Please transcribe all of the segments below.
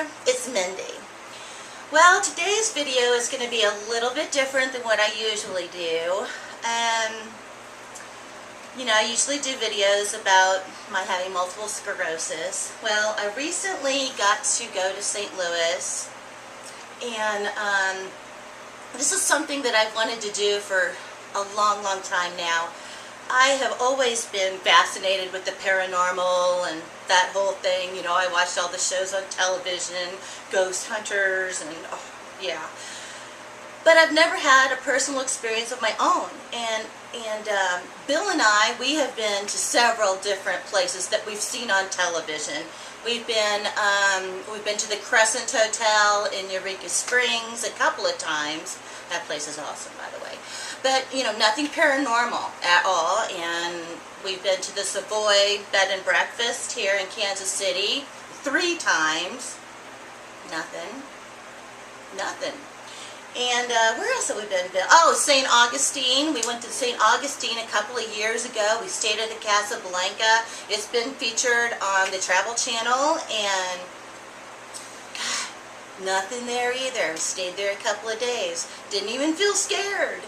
there, it's Mindy. Well, today's video is going to be a little bit different than what I usually do. I usually do videos about my having multiple sclerosis. Well, I recently got to go to St. Louis, and this is something that I've wanted to do for a long, long time now. I have always been fascinated with the paranormal and that whole thing. I watched all the shows on television, ghost hunters, and yeah. But I've never had a personal experience of my own. And Bill and I, we have been to several different places that we've seen on television. We've been to the Crescent Hotel in Eureka Springs a couple of times. That place is awesome, by the way. But, nothing paranormal at all. And we've been to the Savoy Bed and Breakfast here in Kansas City 3 times. Nothing. And where else have we been? Oh, St. Augustine. We went to St. Augustine a couple of years ago. We stayed at the Casablanca. It's been featured on the Travel Channel, and God, nothing there either. We stayed there a couple of days. Didn't even feel scared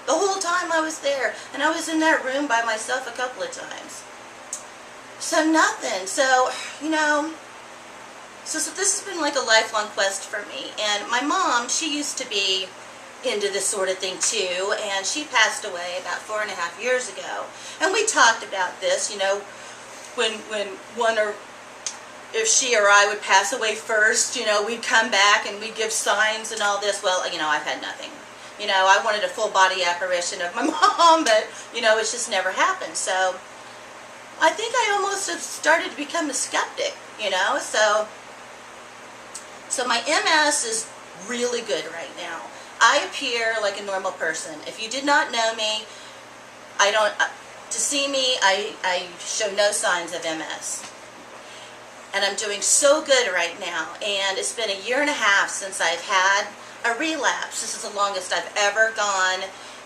the whole time I was there. And I was in that room by myself a couple of times. So nothing. So, So this has been like a lifelong quest for me. And my mom, she used to be into this sort of thing too, and she passed away about 4.5 years ago. And we talked about this, when one or if she or I would pass away first, we'd come back and we'd give signs and all this. Well, I've had nothing. I wanted a full body apparition of my mom, but, it's just never happened. So I think I almost have started to become a skeptic, So my MS is really good right now. I appear like a normal person. If you did not know me, to see me, I show no signs of MS. And I'm doing so good right now. And it's been 1.5 years since I've had a relapse. This is the longest I've ever gone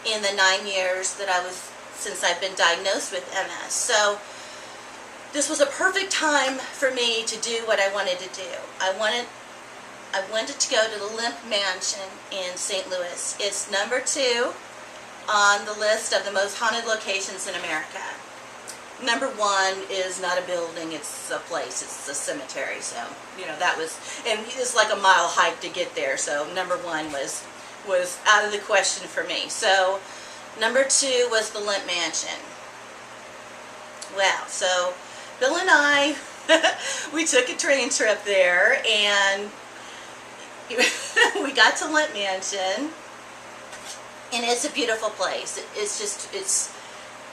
in the 9 years that since I've been diagnosed with MS. So this was a perfect time for me to do what I wanted to do. I wanted to go to the Lemp Mansion in St. Louis. It's number 2 on the list of the most haunted locations in America. Number 1 is not a building, it's a place, it's a cemetery. So, and it's like a mile hike to get there. So number 1 was out of the question for me. So number 2 was the Lemp Mansion. Well, so Bill and I, we took a train trip there, and we got to Lemp Mansion, and it's a beautiful place.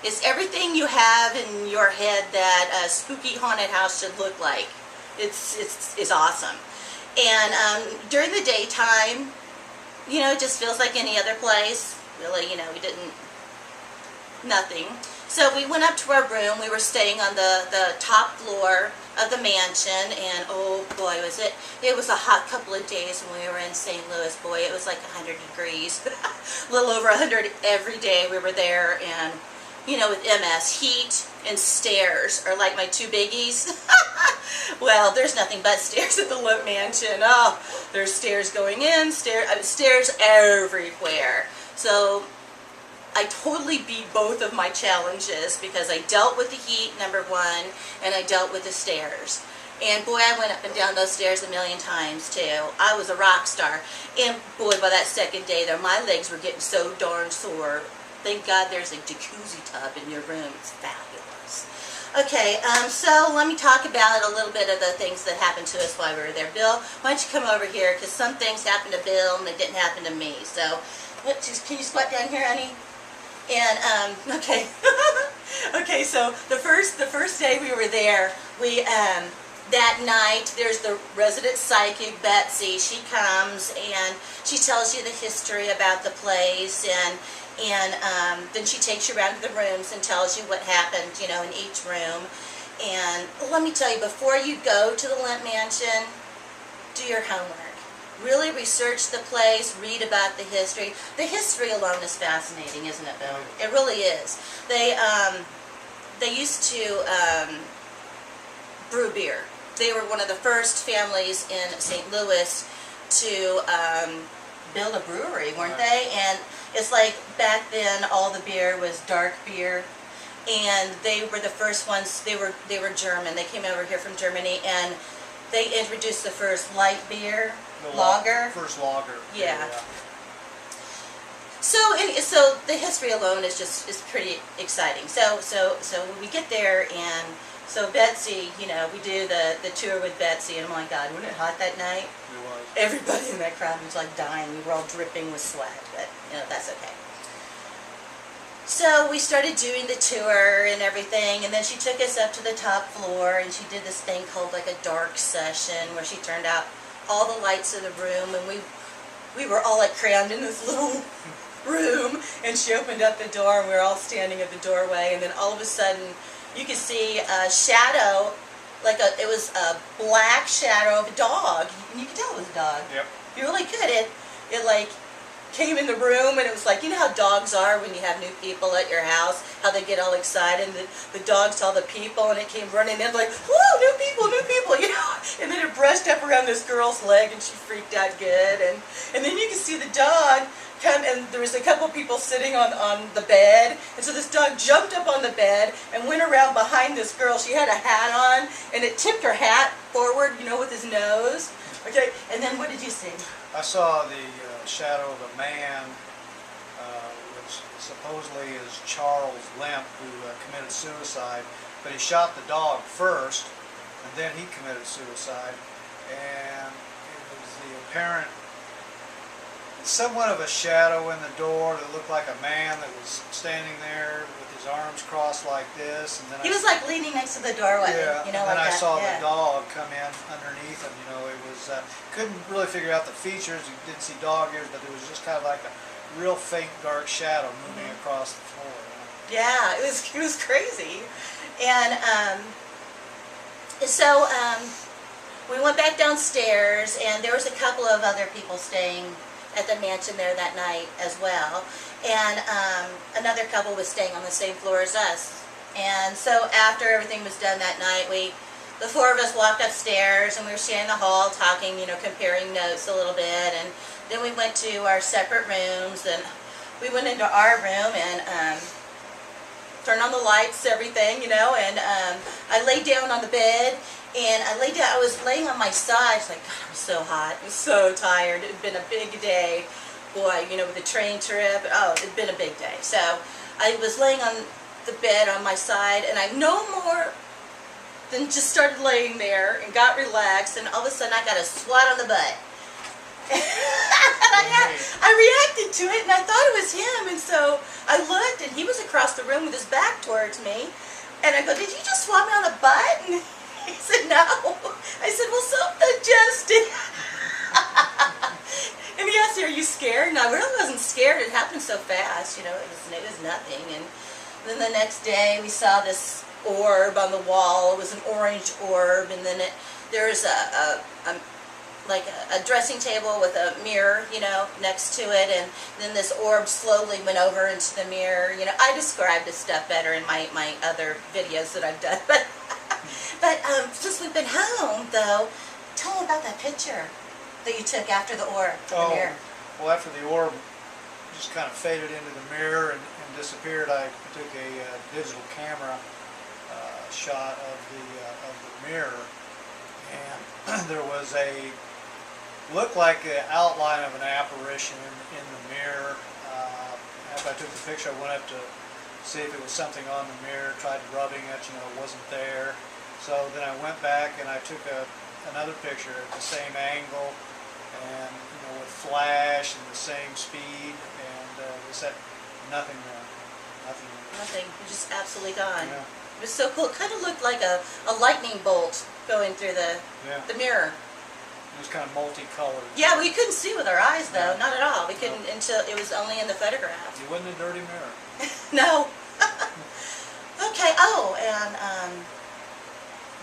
It's everything you have in your head that a spooky haunted house should look like. It's awesome. And during the daytime, it just feels like any other place. Really, we didn't, nothing. So we went up to our room. We were staying on the top floor of the mansion, and oh boy, it was a hot couple of days when we were in St. Louis. Boy, it was like 100 degrees, a little over 100 every day we were there. And with MS, heat and stairs are like my 2 biggies. Well, there's nothing but stairs at the Lemp Mansion. Oh, there's stairs going in, stairs everywhere. So I totally beat both of my challenges because I dealt with the heat, number 1, and I dealt with the stairs. And boy, I went up and down those stairs 1,000,000 times too. I was a rock star. And boy, by that second day there, my legs were getting so darn sore. Thank God there's a jacuzzi tub in your room. It's fabulous. Okay, so let me talk about a little bit of the things that happened to us while we were there. Bill, why don't you come over here, because some things happened to Bill and they didn't happen to me. So, can you squat down here, honey? And okay, okay. So the first day we were there, that night there's the resident psychic Betsy. She comes and she tells you the history about the place, and then she takes you around to the rooms and tells you what happened, in each room. And let me tell you, before you go to the Lemp Mansion, do your homework. Really research the place, read about the history. The history alone is fascinating, isn't it, Bill? It really is. They used to brew beer they were one of the first families in St. Louis to build a brewery, weren't they? And it's like back then all the beer was dark beer, and they were the first ones. They were German. They came over here from Germany, and they introduced the first light beer, lager. First lager. Yeah. So the history alone is pretty exciting. So when we get there, and so Betsy, you know, we do the tour with Betsy, and oh my God, wasn't it hot that night? It was. Everybody in that crowd was like dying. We were all dripping with sweat, but you know, that's okay. So we started doing the tour and everything, and then she took us up to the top floor, and she did this thing called like a dark session, where she turned out all the lights in the room, and we were all like crammed in this little room, and she opened up the door, and we were all standing at the doorway, and then all of a sudden you could see a shadow, it was a black shadow of a dog, and you could tell it was a dog. Yep. You really could. It like came in the room, and it was like, you know how dogs are when you have new people at your house, how they get all excited, and the dog saw the people, and it came running in like, whoa, new people, you know, and then it brushed up around this girl's leg, and she freaked out good, and then you could see the dog come, and there was a couple people sitting on the bed, and so this dog jumped up on the bed and went around behind this girl. She had a hat on, and it tipped her hat forward, you know, with his nose. Okay, and then what did you see? I saw the shadow of a man, which supposedly is Charles Lemp, who committed suicide, but he shot the dog first, and then he committed suicide, and it was the apparent somewhat of a shadow in the door that looked like a man that was standing there with his arms crossed like this, and then he was like leaning next to the doorway, yeah, you know, and then like I that. saw yeah. the dog come in underneath him. You know, it was couldn't really figure out the features. You didn't see dog ears, but there was just kind of like a real faint dark shadow moving across the floor. Yeah, it was crazy, and so we went back downstairs, and there was a couple of other people staying at the mansion there that night as well, and another couple was staying on the same floor as us. And so after everything was done that night, the four of us walked upstairs, and we were standing in the hall talking, you know, comparing notes a little bit, and then we went to our separate rooms, and we went into our room and turned on the lights, everything, you know, and I laid down on the bed. And I was laying on my side. It's like, God, I was so hot. I was so tired. It had been a big day. Boy, you know, with the train trip. Oh, it had been a big day. So I was laying on the bed on my side, and I no more than just started laying there and got relaxed, and all of a sudden I got a swat on the butt. And I reacted to it, and I thought it was him, and so I looked, and he was across the room with his back towards me, and I go, did you just swat me on the butt? And he said, no. I said, well, something just did. And he asked me, are you scared? And I really wasn't scared. It happened so fast, you know, it was nothing. And then the next day we saw this orb on the wall. It was an orange orb, and then there was a dressing table with a mirror, you know, next to it, and then this orb slowly went over into the mirror. You know, I described this stuff better in my other videos that I've done, but since we've been home, though, tell me about that picture that you took after the orb in the mirror. Well, after the orb just kind of faded into the mirror and disappeared, I took a digital camera shot of the mirror, and there was looked like an outline of an apparition in the mirror. After I took the picture, I went up to see if it was something on the mirror, tried rubbing it, you know, it wasn't there. So then I went back and I took another picture at the same angle, and you know, with flash and the same speed, and we said nothing there. Nothing. You're just absolutely gone. Yeah. It was so cool. It kind of looked like a lightning bolt going through the mirror. It was kind of multicolored. Yeah, we couldn't see with our eyes, though. Yeah. Not at all. We couldn't until it was only in the photograph. It wasn't a dirty mirror. No. Okay. Oh, and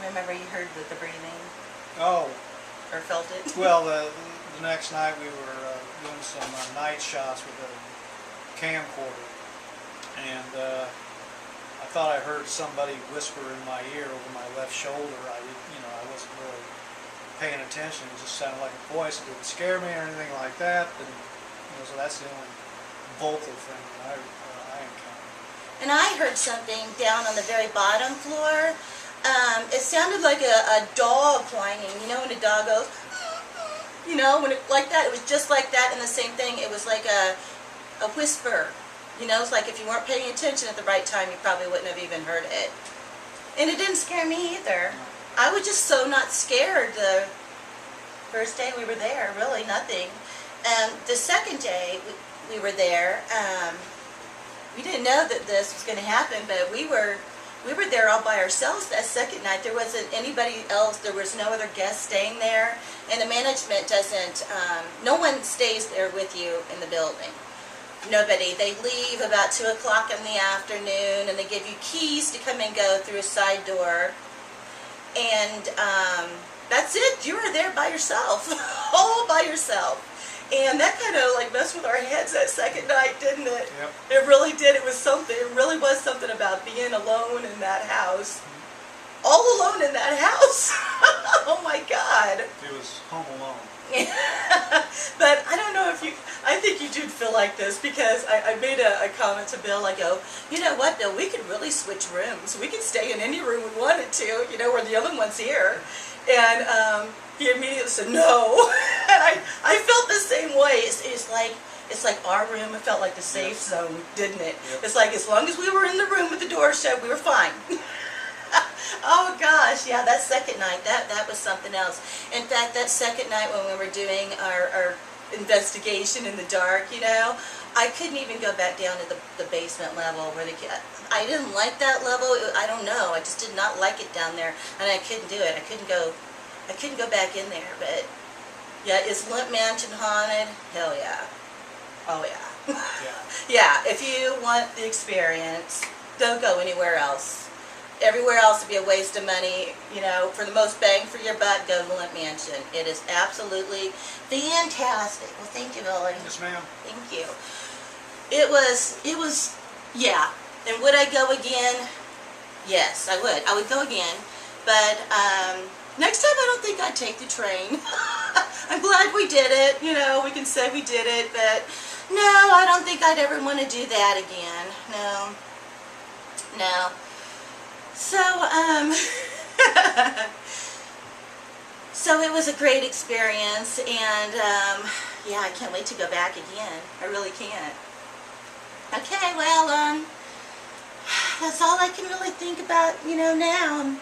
remember you heard the breathing? Oh. Or felt it? Well, the next night we were doing some night shots with a camcorder, and I thought I heard somebody whisper in my ear over my left shoulder. I wasn't really paying attention. It just sounded like a voice. It didn't scare me or anything like that. And so that's the only vocal thing that I encountered. And I heard something down on the very bottom floor. It sounded like a dog whining. You know when a dog goes, you know, when it like that. It was just like that, and the same thing. It was like a whisper. You know, it's like if you weren't paying attention at the right time, you probably wouldn't have even heard it. And it didn't scare me either. I was just so not scared the first day we were there, really nothing. The second day we were there, we didn't know that this was going to happen, but we were there all by ourselves that second night. There wasn't anybody else. There was no other guests staying there, and the management doesn't, no one stays there with you in the building. Nobody. They leave about 2 o'clock in the afternoon, and they give you keys to come and go through a side door. And that's it. You were there by yourself, all by yourself. And that kind of like messed with our heads that second night, didn't it? Yep. It really did. It was something. It really was something about being alone in that house. All alone in that house. Oh my God. It was home alone. But I don't know if you, I think you do feel like this, because I made a comment to Bill. I go, you know what, Bill, we could really switch rooms. We could stay in any room we wanted to, you know, where the other one's here. And he immediately said no. And I felt the same way. It's like our room. It felt like the safe zone, didn't it? Yep. It's like as long as we were in the room with the door shut, we were fine. Oh gosh, yeah, that second night, that was something else. In fact, that second night when we were doing our investigation in the dark, you know, I couldn't even go back down to the basement level where I didn't like that level. I don't know, I just did not like it down there, and I couldn't do it. I couldn't go back in there. But yeah, is Lemp Mansion haunted? Hell yeah. Oh yeah. Yeah, if you want the experience, don't go anywhere else. Everywhere else would be a waste of money. You know, for the most bang for your buck, go to Lemp Mansion. It is absolutely fantastic. Well, thank you, Billy. Yes, ma'am. Thank you. It was, yeah. And would I go again? Yes, I would. I would go again. But next time I don't think I'd take the train. I'm glad we did it. You know, we can say we did it, but no, I don't think I'd ever want to do that again. No. No. So, so it was a great experience, and yeah, I can't wait to go back again. I really can't. Okay, well, that's all I can really think about, you know, now.